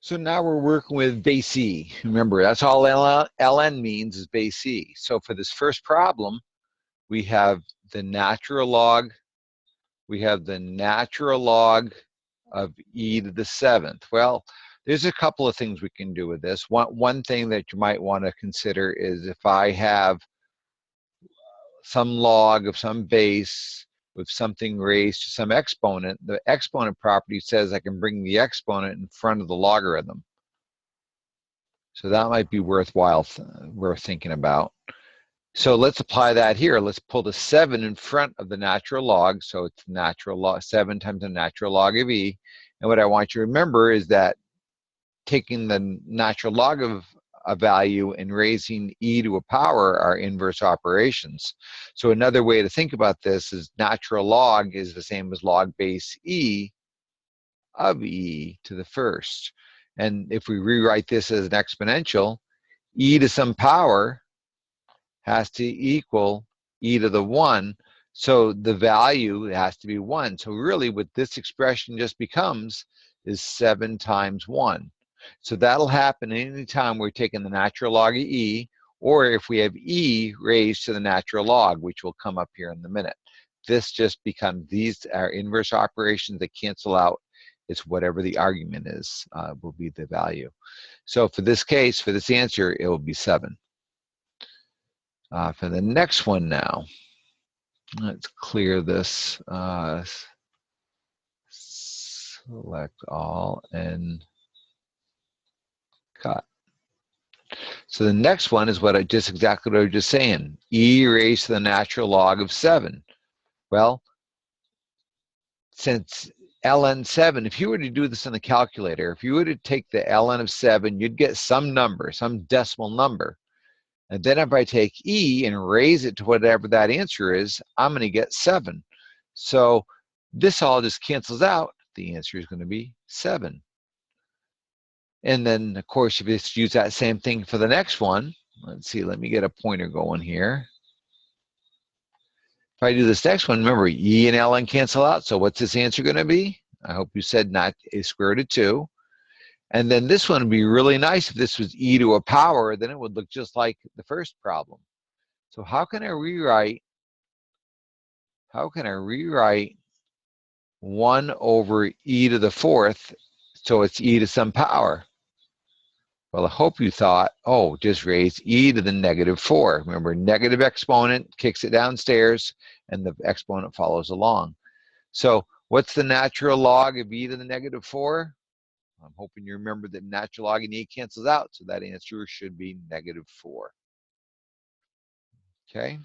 So now we're working with base E. Remember, that's all ln means is base E. So for this first problem, we have the natural log. We have the natural log of e to the 7th. Well, there's a couple of things we can do with this. One thing that you might want to consider is if I have some log of some base with something raised to some exponent, the exponent property says I can bring the exponent in front of the logarithm. So that might be worth thinking about. So let's apply that here. Let's pull the 7 in front of the natural log. So it's natural log 7 times the natural log of e. And what I want you to remember is that taking the natural log of a value and raising e to a power are inverse operations. So another way to think about this is natural log is the same as log base e of e to the first. And if we rewrite this as an exponential, e to some power has to equal e to the 1. So the value has to be 1. So really what this expression just becomes is 7 times 1. So that'll happen anytime we're taking the natural log of e, or if we have e raised to the natural log, which will come up here in a minute. This just becomes, these are inverse operations that cancel out. It's whatever the argument is, will be the value. So for this case, for this answer, it will be 7. For the next one now, let's clear this. Select all and cut. So the next one is exactly what I was just saying. E raised to the natural log of 7. Well, since ln 7, if you were to do this in the calculator, if you were to take the ln of 7, you'd get some number, some decimal number. And then if I take e and raise it to whatever that answer is, I'm going to get 7. So this all just cancels out. The answer is going to be 7. And then, of course, if you just use that same thing for the next one, let's see, let me get a pointer going here. If I do this next one, remember, e and ln cancel out. So what's this answer going to be? I hope you said not a square root of 2. And then this one would be really nice if this was e to a power, then it would look just like the first problem. So how can I rewrite 1 over e to the 4th so it's e to some power? Well, I hope you thought, oh, just raise e to the negative 4. Remember, negative exponent kicks it downstairs, and the exponent follows along. So what's the natural log of e to the negative 4? I'm hoping you remember that natural log and e cancels out, so that answer should be negative 4. Okay.